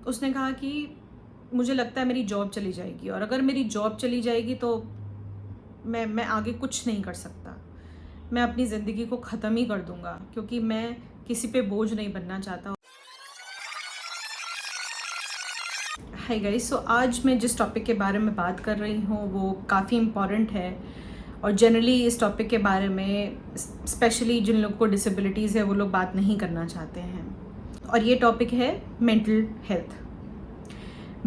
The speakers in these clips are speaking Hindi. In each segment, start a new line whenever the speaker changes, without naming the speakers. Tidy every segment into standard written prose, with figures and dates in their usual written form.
उसने कहा कि मुझे लगता है मेरी जॉब चली जाएगी और अगर मेरी जॉब चली जाएगी तो मैं आगे कुछ नहीं कर सकता। मैं अपनी ज़िंदगी को ख़त्म ही कर दूँगा क्योंकि मैं किसी पे बोझ नहीं बनना चाहता। हाय गाइस, सो आज मैं जिस टॉपिक के बारे में बात कर रही हूँ वो काफ़ी इम्पॉर्टेंट है और जनरली इस टॉपिक के बारे में स्पेशली जिन लोगों को डिसेबिलिटीज़ है वो लोग बात नहीं करना चाहते हैं और ये टॉपिक है मेंटल हेल्थ।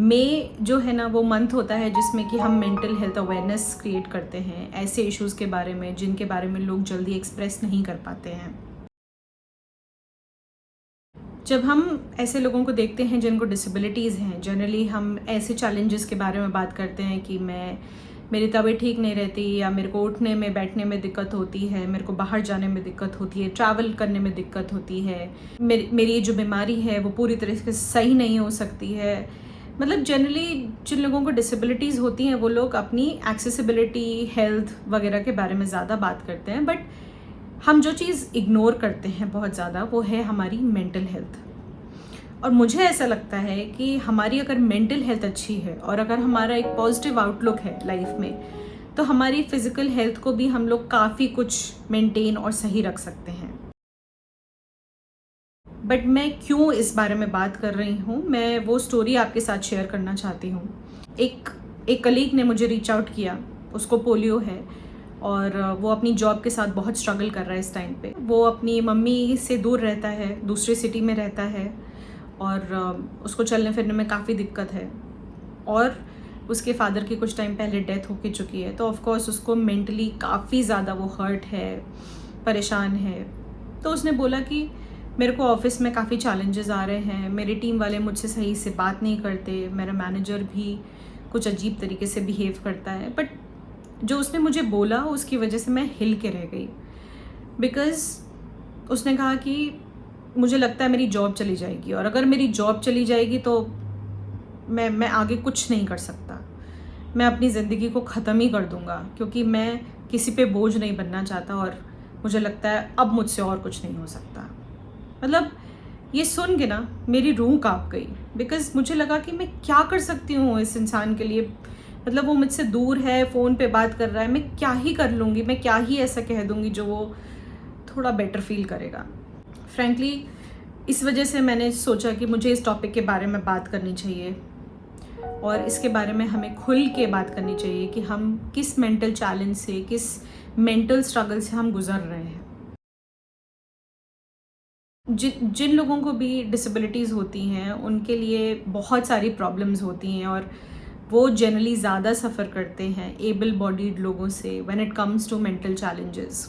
मई जो है ना वो मंथ होता है जिसमें कि हम मेंटल हेल्थ अवेयरनेस क्रिएट करते हैं ऐसे इश्यूज़ के बारे में जिनके बारे में लोग जल्दी एक्सप्रेस नहीं कर पाते हैं। जब हम ऐसे लोगों को देखते हैं जिनको डिसेबिलिटीज़ हैं, जनरली हम ऐसे चैलेंजेस के बारे में बात करते हैं कि मेरी तबीयत ठीक नहीं रहती या मेरे को उठने में बैठने में दिक्कत होती है, मेरे को बाहर जाने में दिक्कत होती है, ट्रैवल करने में दिक्कत होती है, मेरी ये जो बीमारी है वो पूरी तरीके से सही नहीं हो सकती है। मतलब जनरली जिन लोगों को डिसेबिलिटीज़ होती हैं वो लोग अपनी एक्सेसिबिलिटी, हेल्थ वगैरह के बारे में ज़्यादा बात करते हैं, बट हम जो चीज़ इग्नोर करते हैं बहुत ज़्यादा वो है हमारी मेंटल हेल्थ। और मुझे ऐसा लगता है कि हमारी अगर मेंटल हेल्थ अच्छी है और अगर हमारा एक पॉजिटिव आउटलुक है लाइफ में, तो हमारी फिज़िकल हेल्थ को भी हम लोग काफ़ी कुछ मेंटेन और सही रख सकते हैं। बट मैं क्यों इस बारे में बात कर रही हूँ, मैं वो स्टोरी आपके साथ शेयर करना चाहती हूँ। एक कलीग ने मुझे रीच आउट किया, उसको पोलियो है और वो अपनी जॉब के साथ बहुत स्ट्रगल कर रहा है इस टाइम पे। वो अपनी मम्मी से दूर रहता है, दूसरे सिटी में रहता है और उसको चलने फिरने में काफ़ी दिक्कत है और उसके फादर की कुछ टाइम पहले डेथ हो चुकी है, तो ऑफ कोर्स उसको मेंटली काफ़ी ज़्यादा वो हर्ट है, परेशान है। तो उसने बोला कि मेरे को ऑफिस में काफ़ी चैलेंजेस आ रहे हैं, मेरी टीम वाले मुझसे सही से बात नहीं करते, मेरा मैनेजर भी कुछ अजीब तरीके से बिहेव करता है। बट जो उसने मुझे बोला उसकी वजह से मैं हिल के रह गई, बिकॉज़ उसने कहा कि मुझे लगता है मेरी जॉब चली जाएगी और अगर मेरी जॉब चली जाएगी तो मैं आगे कुछ नहीं कर सकता। मैं अपनी ज़िंदगी को ख़त्म ही कर दूँगा क्योंकि मैं किसी पे बोझ नहीं बनना चाहता और मुझे लगता है अब मुझसे और कुछ नहीं हो सकता। मतलब ये सुन के ना मेरी रूह काँप गई, बिकॉज़ मुझे लगा कि मैं क्या कर सकती हूँ इस इंसान के लिए। मतलब वो मुझसे दूर है, फ़ोन पे बात कर रहा है, मैं क्या ही कर लूँगी, मैं क्या ही ऐसा कह दूँगी जो वो थोड़ा बेटर फ़ील करेगा। फ्रैंकली इस वजह से मैंने सोचा कि मुझे इस टॉपिक के बारे में बात करनी चाहिए और इसके बारे में हमें खुल के बात करनी चाहिए कि हम किस मेंटल चैलेंज से, किस मेंटल स्ट्रगल से हम गुज़र रहे हैं। जिन लोगों को भी डिसेबिलिटीज़ होती हैं उनके लिए बहुत सारी प्रॉब्लम्स होती हैं और वो जनरली ज़्यादा सफ़र करते हैं एबल बॉडीड लोगों से when it comes to mental challenges.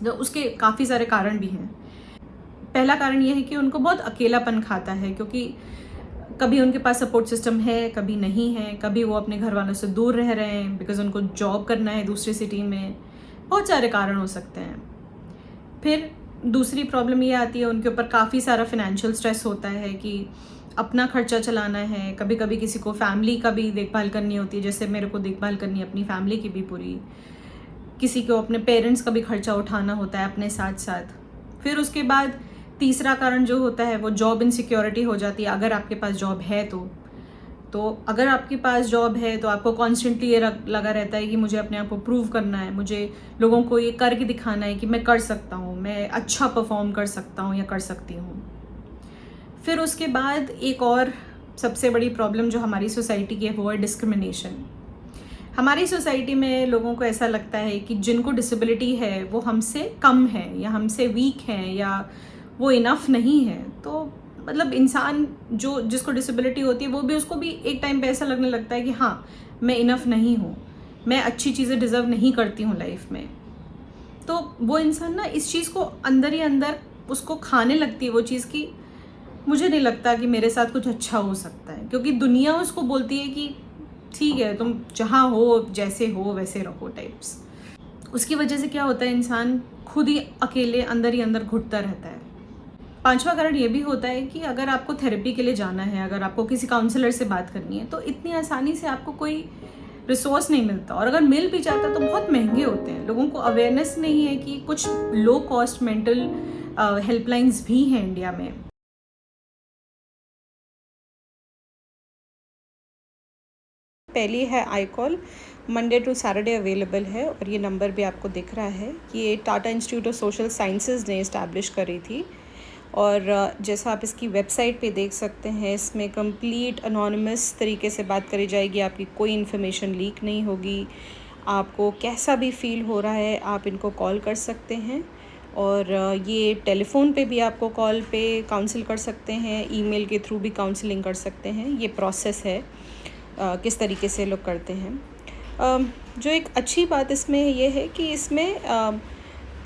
तो उसके काफ़ी सारे कारण भी हैं। पहला कारण ये है कि उनको बहुत अकेलापन खाता है, क्योंकि कभी उनके पास सपोर्ट सिस्टम है, कभी नहीं है, कभी वो अपने घर वालों से दूर रह रहे हैं बिकॉज़ उनको जॉब करना है दूसरी सिटी में। बहुत सारे कारण हो सकते हैं। फिर दूसरी प्रॉब्लम ये आती है, उनके ऊपर काफ़ी सारा फाइनेंशियल स्ट्रेस होता है कि अपना खर्चा चलाना है, कभी कभी किसी को फैमिली का भी देखभाल करनी होती है, जैसे मेरे को देखभाल करनी है अपनी फैमिली की भी पूरी, किसी को अपने पेरेंट्स का भी खर्चा उठाना होता है अपने साथ साथ। फिर उसके बाद तीसरा कारण जो होता है वो जॉब इनसिक्योरिटी हो जाती है। अगर आपके पास जॉब है तो अगर आपके पास जॉब है तो आपको कॉन्स्टेंटली ये लगा रहता है कि मुझे अपने आप को प्रूव करना है, मुझे लोगों को ये करके दिखाना है कि मैं कर सकता हूँ, मैं अच्छा परफॉर्म कर सकता हूँ या कर सकती हूँ। फिर उसके बाद एक और सबसे बड़ी प्रॉब्लम जो हमारी सोसाइटी की है वो है डिस्क्रिमिनेशन। हमारी सोसाइटी में लोगों को ऐसा लगता है कि जिनको डिसेबिलिटी है वो हमसे कम है या हमसे वीक हैं या वो इनफ नहीं है। तो मतलब इंसान जो जिसको डिसेबिलिटी होती है वो भी, उसको भी एक टाइम पे ऐसा लगने लगता है कि हाँ, मैं इनफ नहीं हूँ, मैं अच्छी चीज़ें डिज़र्व नहीं करती हूँ लाइफ में। तो वो इंसान ना इस चीज़ को अंदर ही अंदर उसको खाने लगती है वो चीज़ की मुझे नहीं लगता कि मेरे साथ कुछ अच्छा हो सकता है, क्योंकि दुनिया उसको बोलती है कि ठीक है, तुम जहाँ हो, जैसे हो वैसे रहो टाइप्स। उसकी वजह से क्या होता है, इंसान खुद ही अकेले अंदर ही अंदर घुटता रहता है। पांचवा कारण ये भी होता है कि अगर आपको थेरेपी के लिए जाना है, अगर आपको किसी काउंसलर से बात करनी है, तो इतनी आसानी से आपको कोई रिसोर्स नहीं मिलता, और अगर मिल भी जाता तो बहुत महंगे होते हैं। लोगों को अवेयरनेस नहीं है कि कुछ लो कॉस्ट मेंटल हेल्पलाइंस भी हैं इंडिया में। पहली है iCall, Monday to Saturday available है, और ये नंबर भी आपको दिख रहा है। ये Tata institute of social sciences ने इस्टेब्लिश करी थी, और जैसा आप इसकी वेबसाइट पे देख सकते हैं, इसमें कंप्लीट अनोनिमस तरीके से बात करी जाएगी, आपकी कोई इन्फॉर्मेशन लीक नहीं होगी। आपको कैसा भी फील हो रहा है आप इनको कॉल कर सकते हैं, और ये टेलीफ़ोन पे भी आपको कॉल पे काउंसिल कर सकते हैं, ईमेल के थ्रू भी काउंसलिंग कर सकते हैं। ये प्रोसेस है किस तरीके से लोग करते हैं। जो एक अच्छी बात इसमें ये है कि इसमें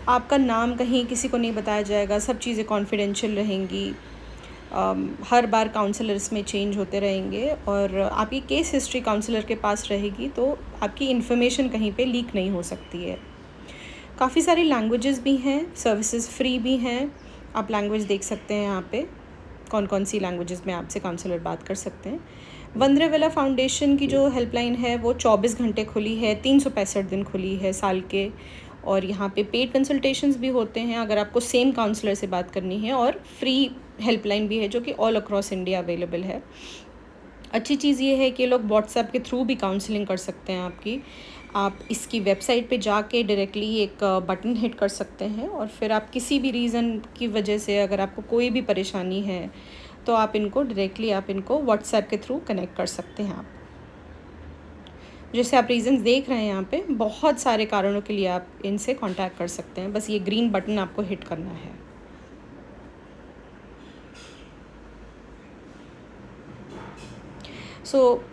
आपका नाम कहीं किसी को नहीं बताया जाएगा, सब चीज़ें कॉन्फिडेंशियल रहेंगी। हर बार काउंसलर इसमें चेंज होते रहेंगे, और आपकी केस हिस्ट्री काउंसलर के पास रहेगी, तो आपकी इन्फॉर्मेशन कहीं पे लीक नहीं हो सकती है। काफ़ी सारी लैंग्वेजेस भी हैं, सर्विसेज फ्री भी हैं। आप लैंग्वेज देख सकते हैं यहाँ पे, कौन कौन सी लैंग्वेजेस में आपसे काउंसलर बात कर सकते हैं। वंद्रेवेला फाउंडेशन की जो हेल्पलाइन है वो 24 घंटे खुली है, 365 दिन खुली है साल के, और यहाँ पे पेड कंसल्टेशंस भी होते हैं अगर आपको सेम काउंसलर से बात करनी है, और फ्री हेल्पलाइन भी है जो कि ऑल अक्रॉस इंडिया अवेलेबल है। अच्छी चीज़ ये है कि लोग व्हाट्सएप के थ्रू भी काउंसलिंग कर सकते हैं आपकी। आप इसकी वेबसाइट पे जाके डायरेक्टली एक बटन हिट कर सकते हैं, और फिर आप किसी भी रीज़न की वजह से अगर आपको कोई भी परेशानी है तो आप इनको व्हाट्सएप के थ्रू कनेक्ट कर सकते हैं। आप जैसे आप रीज़न्स देख रहे हैं यहाँ पे, बहुत सारे कारणों के लिए आप इनसे कांटेक्ट कर सकते हैं। बस ये ग्रीन बटन आपको हिट करना है।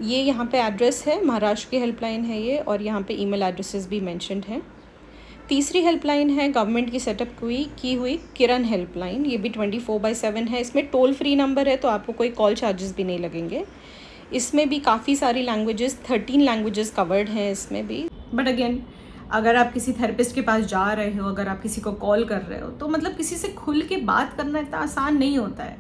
ये यहाँ पे एड्रेस है, महाराष्ट्र की हेल्पलाइन है ये, और यहाँ पे ईमेल एड्रेसेस भी मेंशन्ड हैं। तीसरी हेल्पलाइन है गवर्नमेंट की सेटअप की हुई किरण हेल्पलाइन। ये भी 24/7 है। इसमें टोल फ्री नंबर है, तो आपको कोई कॉल चार्जेस भी नहीं लगेंगे। इसमें भी काफ़ी सारी लैंग्वेजेस, 13 लैंग्वेजेस कवर्ड हैं इसमें भी। बट अगेन, अगर आप किसी थेरेपिस्ट के पास जा रहे हो, अगर आप किसी को कॉल कर रहे हो, तो मतलब किसी से खुल के बात करना इतना आसान नहीं होता है।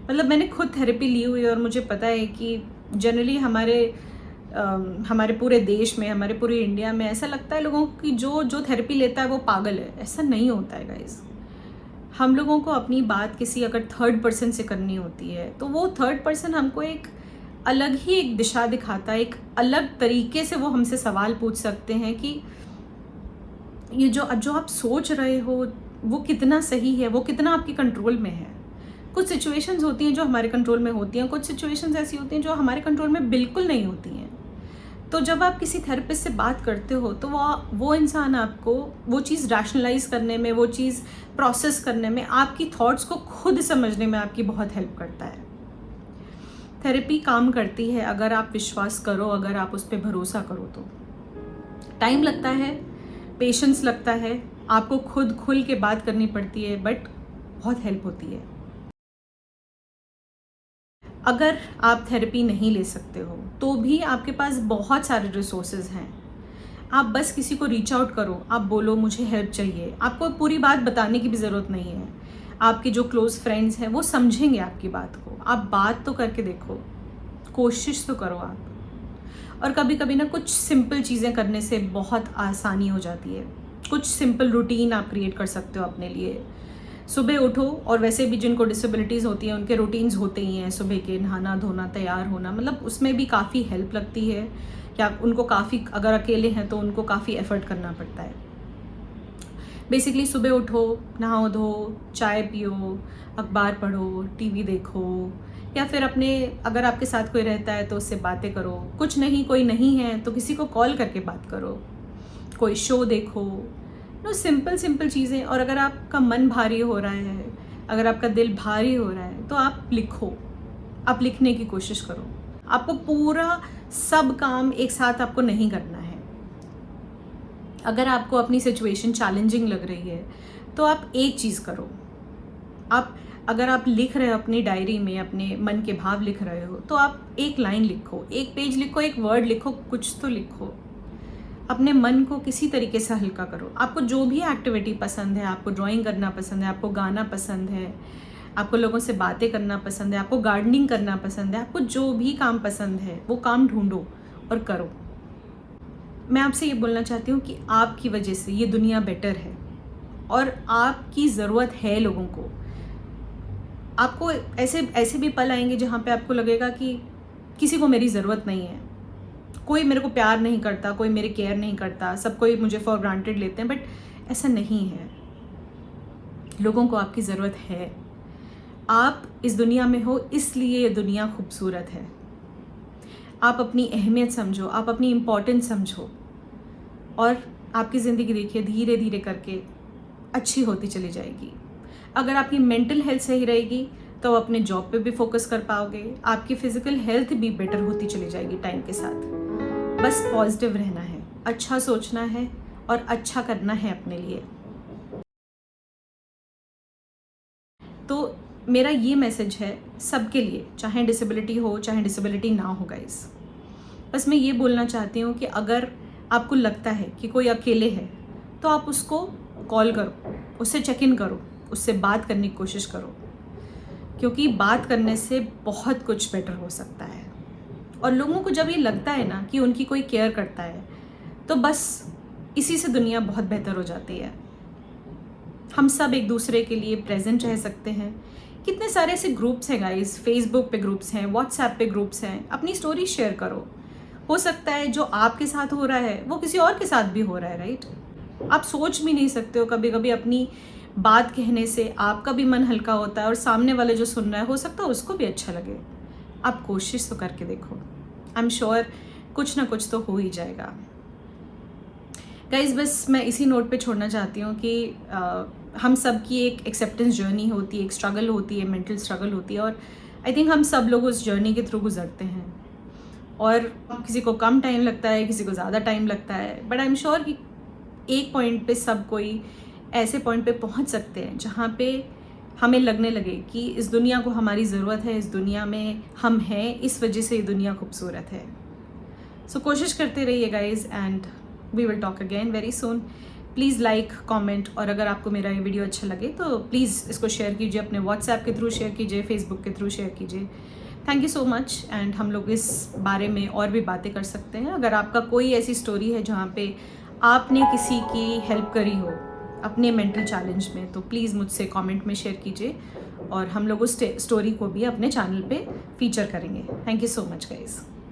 मतलब मैंने खुद थेरेपी ली हुई है, और मुझे पता है कि जनरली हमारे पूरे देश में, हमारे पूरे इंडिया में ऐसा लगता है लोगों को कि जो थेरेपी लेता है वो पागल है। ऐसा नहीं होता है गाइस। हम लोगों को अपनी बात किसी अगर थर्ड पर्सन से करनी होती है, तो वो थर्ड पर्सन हमको एक अलग ही एक दिशा दिखाता है, एक अलग तरीके से वो हमसे सवाल पूछ सकते हैं कि ये जो आप सोच रहे हो वो कितना सही है, वो कितना आपके कंट्रोल में है। कुछ सिचुएशंस होती हैं जो हमारे कंट्रोल में होती हैं, कुछ सिचुएशंस ऐसी होती हैं जो हमारे कंट्रोल में बिल्कुल नहीं होती हैं। तो जब आप किसी थेरेपिस्ट से बात करते हो, तो वो इंसान आपको वो चीज़ रैशनलाइज करने में, वो चीज़ प्रोसेस करने में, आपकी थॉट्स को खुद समझने में आपकी बहुत हेल्प करता है। थेरेपी काम करती है अगर आप विश्वास करो, अगर आप उस पर भरोसा करो। तो टाइम लगता है, पेशेंस लगता है, आपको खुद खुल के बात करनी पड़ती है, बट बहुत हेल्प होती है। अगर आप थेरेपी नहीं ले सकते हो तो भी आपके पास बहुत सारे रिसोर्सेज हैं। आप बस किसी को रीच आउट करो, आप बोलो मुझे हेल्प चाहिए। आपको पूरी बात बताने की भी ज़रूरत नहीं है। आपके जो क्लोज़ फ्रेंड्स हैं वो समझेंगे आपकी बात को। आप बात तो करके देखो, कोशिश तो करो आप। और कभी कभी ना कुछ सिंपल चीज़ें करने से बहुत आसानी हो जाती है। कुछ सिंपल रूटीन आप क्रिएट कर सकते हो अपने लिए। सुबह उठो, और वैसे भी जिनको डिसेबिलिटीज़ होती हैं उनके रूटीन्स होते ही हैं, सुबह के नहाना धोना, तैयार होना, मतलब उसमें भी काफ़ी हेल्प लगती है। क्या उनको काफ़ी, अगर अकेले हैं तो उनको काफ़ी एफर्ट करना पड़ता है। बेसिकली सुबह उठो, नहाओ धो, चाय पियो, अखबार पढ़ो, टीवी देखो, या फिर अपने, अगर आपके साथ कोई रहता है तो उससे बातें करो। कुछ नहीं, कोई नहीं है तो किसी को कॉल करके बात करो, कोई शो देखो। सिंपल चीज़ें। और अगर आपका मन भारी हो रहा है, अगर आपका दिल भारी हो रहा है, तो आप लिखो, आप लिखने की कोशिश करो। आपको पूरा सब काम एक साथ आपको नहीं करना है। अगर आपको अपनी सिचुएशन चैलेंजिंग लग रही है तो आप एक चीज़ करो। अगर आप लिख रहे हो अपनी डायरी में, अपने मन के भाव लिख रहे हो, तो आप एक लाइन लिखो, एक पेज लिखो, एक वर्ड लिखो, कुछ तो लिखो। अपने मन को किसी तरीके से हल्का करो। आपको जो भी एक्टिविटी पसंद है, आपको ड्राइंग करना पसंद है, आपको गाना पसंद है, आपको लोगों से बातें करना पसंद है, आपको गार्डनिंग करना पसंद है, आपको जो भी काम पसंद है वो काम ढूंढो और करो। मैं आपसे ये बोलना चाहती हूँ कि आपकी वजह से ये दुनिया बेटर है, और आपकी ज़रूरत है लोगों को। आपको ऐसे भी पल आएंगे जहाँ पे आपको लगेगा कि किसी को मेरी ज़रूरत नहीं है, कोई मेरे को प्यार नहीं करता, कोई मेरे केयर नहीं करता, सब कोई मुझे फॉर ग्रांटेड लेते हैं, बट ऐसा नहीं है। लोगों को आपकी ज़रूरत है। आप इस दुनिया में हो इसलिए ये दुनिया खूबसूरत है। आप अपनी अहमियत समझो, आप अपनी इम्पोर्टेंस समझो, और आपकी ज़िंदगी देखिए धीरे धीरे करके अच्छी होती चली जाएगी। अगर आपकी मेंटल हेल्थ सही रहेगी तो आप अपने जॉब पे भी फोकस कर पाओगे, आपकी फिजिकल हेल्थ भी बेटर होती चली जाएगी टाइम के साथ। बस पॉजिटिव रहना है, अच्छा सोचना है और अच्छा करना है अपने लिए। तो मेरा ये मैसेज है सबके लिए, चाहे डिसेबिलिटी हो चाहे डिसेबिलिटी ना हो गाइस। बस मैं ये बोलना चाहती हूँ कि अगर आपको लगता है कि कोई अकेले है तो आप उसको कॉल करो, उससे चेक इन करो, उससे बात करने की कोशिश करो, क्योंकि बात करने से बहुत कुछ बेटर हो सकता है। और लोगों को जब ये लगता है ना कि उनकी कोई केयर करता है तो बस इसी से दुनिया बहुत बेहतर हो जाती है। हम सब एक दूसरे के लिए प्रेजेंट रह सकते हैं। कितने सारे ऐसे ग्रुप्स हैं गाइस, फेसबुक पे ग्रुप्स हैं, व्हाट्सएप पे ग्रुप्स हैं। अपनी स्टोरी शेयर करो। हो सकता है जो आपके साथ हो रहा है वो किसी और के साथ भी हो रहा है, राइट? आप सोच भी नहीं सकते हो, कभी कभी अपनी बात कहने से आपका भी मन हल्का होता है और सामने वाले जो सुन रहा है हो सकता है उसको भी अच्छा लगे। आप कोशिश तो करके देखो, आई एम श्योर कुछ ना कुछ तो हो ही जाएगा। गाइज बस मैं इसी नोट पे छोड़ना चाहती हूँ कि हम सब की एक एक्सेप्टेंस जर्नी होती है, एक स्ट्रगल होती है, मेंटल स्ट्रगल होती है, और आई थिंक हम सब लोग उस जर्नी के थ्रू गुजरते हैं। और किसी को कम टाइम लगता है, किसी को ज़्यादा टाइम लगता है, बट आई एम श्योर कि एक पॉइंट पे सब कोई ऐसे पॉइंट पे पहुंच सकते हैं जहाँ पे हमें लगने लगे कि इस दुनिया को हमारी ज़रूरत है, इस दुनिया में हम हैं, इस वजह से ये दुनिया खूबसूरत है। सो कोशिश करते रहिए guys, and we will talk again very soon. Please like, comment, और अगर आपको मेरा ये वीडियो अच्छा लगे तो प्लीज़ इसको शेयर कीजिए, अपने व्हाट्सएप के थ्रू शेयर कीजिए, फेसबुक के थ्रू शेयर कीजिए। Thank you so much, and हम लोग इस बारे में और भी बातें कर सकते हैं। अगर आपका कोई ऐसी स्टोरी है जहाँ पे आपने किसी की हेल्प करी हो अपने मेंटल चैलेंज में, तो प्लीज़ मुझसे कमेंट में शेयर कीजिए, और हम लोग उस स्टोरी को भी अपने चैनल पे फीचर करेंगे। Thank you so much guys.